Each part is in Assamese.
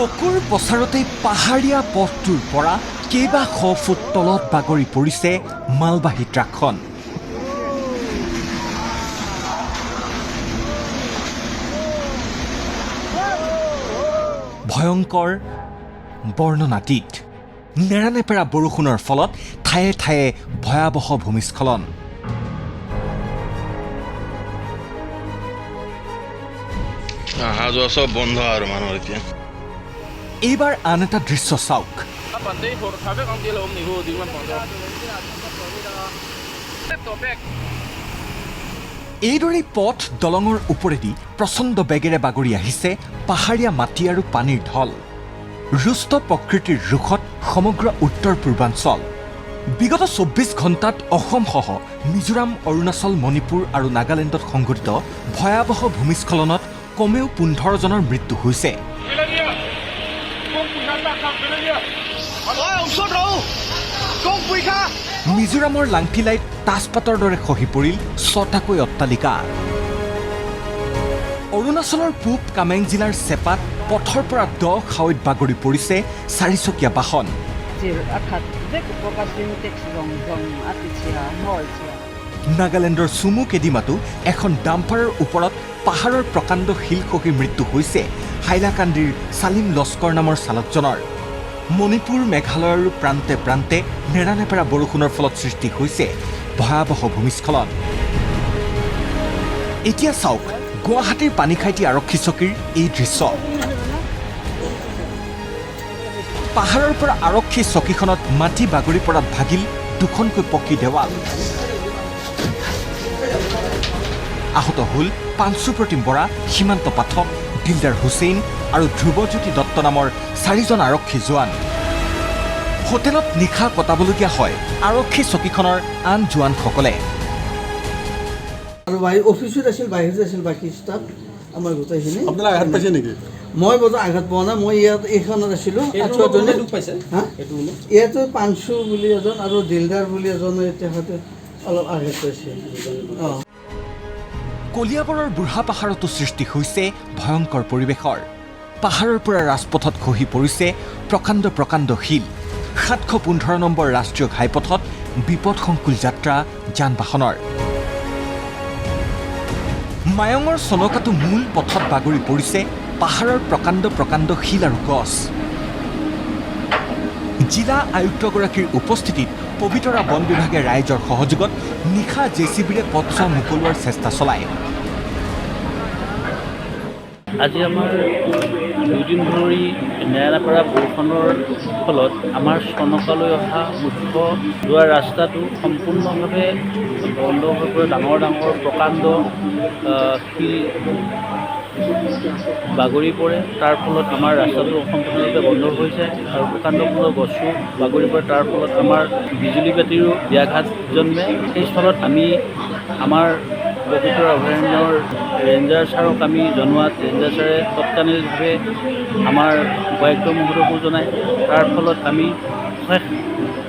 চকুৰ পচাৰতেই পাহাৰীয়া পথটোৰ পৰা কেইবাশ ফুট তলত বাগৰি পৰিছে মালবাহী ট্ৰাকখন। ভয়ংকৰ বৰ্ণনাতীত নেৰানেপেৰা বৰষুণৰ ফলত ঠায়ে ঠায়ে ভয়াৱহ ভূমিস্খলন। অহা যোৱা চব বন্ধ আৰু মানুহৰ এতিয়া। এইবাৰ আন এটা দৃশ্য চাওক। এইদৰেই পথ দলঙৰ ওপৰেদি প্ৰচণ্ড বেগেৰে বাগৰি আহিছে পাহাৰীয়া মাটি আৰু পানীৰ ঢল। ৰুষ্ট প্ৰকৃতিৰ ৰোষত সমগ্ৰ উত্তৰ পূৰ্বাঞ্চল। বিগত ২৪ ঘণ্টাত অসমসহ মিজোৰাম, অৰুণাচল, মণিপুৰ আৰু নাগালেণ্ডত সংঘটিত ভয়াৱহ ভূমিস্খলনত কমেও ১৫ জনৰ মৃত্যু হৈছে। মিজোৰামৰ লাংথিলাইত তাজপাতৰ দৰে খহি পৰিল ৬টাকৈ অট্টালিকা। অৰুণাচলৰ পূব কামেং জিলাৰ চেপাত পথৰ পৰা দ খাৱৈত বাগৰি পৰিছে ৪চকীয়া বাহন। নাগালেণ্ডৰ চুমু কেডিমাতো এখন ডাম্পাৰৰ ওপৰত পাহাৰৰ প্ৰকাণ্ড শিল খহি মৃত্যু হৈছে হাইলাকান্দিৰ চালিম লস্কৰ নামৰ চালকজনৰ। মণিপুৰ, মেঘালয়ৰ প্ৰান্তে প্ৰান্তে নেৰানেপেৰা বৰষুণৰ ফলত সৃষ্টি হৈছে ভয়াৱহ ভূমিস্খলন। এতিয়া চাওক গুৱাহাটীৰ পানীখাইটি আৰক্ষী চকীৰ এই দৃশ্য। পাহাৰৰ পৰা আৰক্ষী চকীখনত মাটি বাগৰি পৰাত ভাগিল দুখনকৈ পকী দেৱাল। আহত হ'ল পাঞ্চুপ্ৰতিম বৰা, সীমান্ত পাঠক, দিলদাৰ হুছেইন আৰু ধ্ৰুৱজ্যোতি দত্ত নামৰ ৪জন আৰক্ষী জোৱান। হোটেলত নিশা কটাবলগীয়া হয় আৰক্ষী চকীখনৰ আন জোৱানসকলে। আৰু অফিচত আছিল, বাহিৰত আছিল বাকী ষ্টাফ আমাৰ গোটেইখিনি। আপোনালোকে আঘাত পাইছে নেকি? মই বোধ আঘাত পোৱা নাই, মই ইয়াত এইখনত আছিলোঁ। ইয়াতো পাঞ্চু বুলি এজন আৰু দিলদাৰ বুলি এজনে তেখেতে অলপ আঘাত পাইছে। কলিয়াবৰৰ বুঢ়া পাহাৰতো সৃষ্টি হৈছে ভয়ংকৰ পৰিৱেশৰ। পাহাৰৰ পৰা ৰাজপথত খহি পৰিছে প্ৰকাণ্ড প্ৰকাণ্ড শিল। ৭১৫ নম্বৰ ৰাষ্ট্ৰীয় ঘাইপথত বিপদসংকুল যাত্ৰা যান বাহনৰ। মায়ঙৰ চনকাটো মূল পথত বাগৰি পৰিছে পাহাৰৰ প্ৰকাণ্ড প্ৰকাণ্ড শিল আৰু গছ। জিলা আয়ুক্তগৰাকীৰ উপস্থিতিত পবিতৰা বন বিভাগে ৰাইজৰ সহযোগত নিশা জেচিবিৰে পথছোৱা মুকলোৱাৰ চেষ্টা চলায়। আজি আমাৰ ২ দিন ধৰি নেৰানেপেৰা বৰষুণৰ ফলত আমাৰ চনকালৈ অহা মুখ্য যোৱা ৰাস্তাটো সম্পূৰ্ণভাৱে বন্ধ হৈ পৰে। ডাঙৰ ডাঙৰ প্ৰকাণ্ড শিল বাগৰি পৰে। তাৰ ফলত আমাৰ ৰাস্তাটো সম্পূৰ্ণৰূপে বন্ধ হৈ যায় আৰু প্ৰকাণ্ড গছো বাগৰি পৰে। তাৰ ফলত আমাৰ বিজুলী বাতিৰো ব্যাঘাত জন্মে। সেই স্থলত আমি আমাৰ পবিতৰা অভয়াৰণ্যৰ ৰেঞ্জাৰ ছাৰক আমি জনোৱাত ৰেঞ্জাৰ ছাৰে তৎকালীনভাৱে আমাৰ উপায়ুক্ত মহোদয়কো জনায়। তাৰ ফলত আমি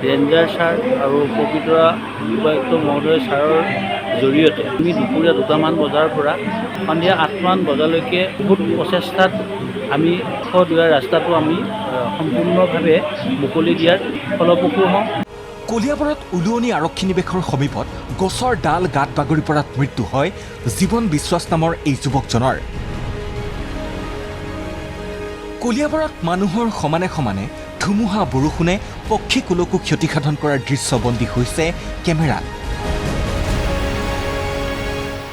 ৰেঞ্জাৰ ছাৰ আৰু পবিতৰা উপায়ুক্ত মহোদয় ছাৰৰ জৰিয়তে আমি দুপৰীয়া ২টামান বজাৰ পৰা সন্ধিয়া ৮মান বজালৈকে বহুত প্ৰচেষ্টাত আমি দুৱাৰ ৰাস্তাটো আমি সম্পূৰ্ণভাৱে মুকলি দিয়াৰ ফলপ্ৰসূ হওঁ। কলিয়াবৰত উলুৱনি আৰক্ষী নিৱেশৰ সমীপত গছৰ ডাল গাত বাগৰি পৰাত মৃত্যু হয় জীৱন বিশ্বাস নামৰ এই যুৱকজনৰ। কলিয়াবৰত মানুহৰ সমানে সমানে ধুমুহা বৰষুণে পক্ষীকুলকো ক্ষতিসাধন কৰাৰ দৃশ্যবন্দী হৈছে কেমেৰাত।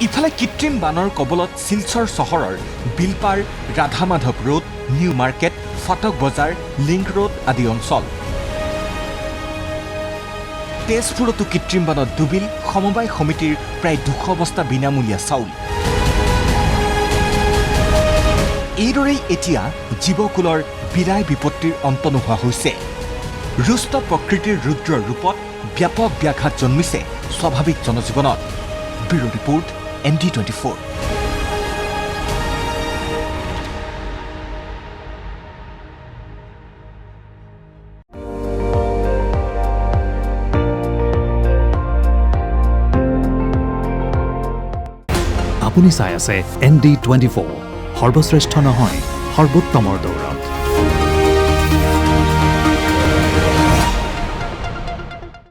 ইফালে কৃত্ৰিম বানৰ কবলত শিলচৰ চহৰৰ Bilpar, Radha Madhav road, new market, Fatak Bazar, link road আদি অঞ্চল। তেজপুৰতো কৃত্ৰিম বানত ডুবিল সমবায় সমিতিৰ প্ৰায় ২০০ বস্তা বিনামূলীয়া চাউল। এইদৰেই এতিয়া জীৱকুলৰ বিৰাই বিপত্তিৰ অন্ত নোহোৱা হৈছে। ৰুষ্ট প্ৰকৃতিৰ ৰুদ্ৰ ৰূপত ব্যাপক ব্যাঘাত জন্মিছে স্বাভাৱিক জনজীৱনত। Bureau report, ND24। আপুনি চাই আছে ND24, সৰ্বশ্ৰেষ্ঠ নহয় সৰ্বোত্তমৰ দৌৰ।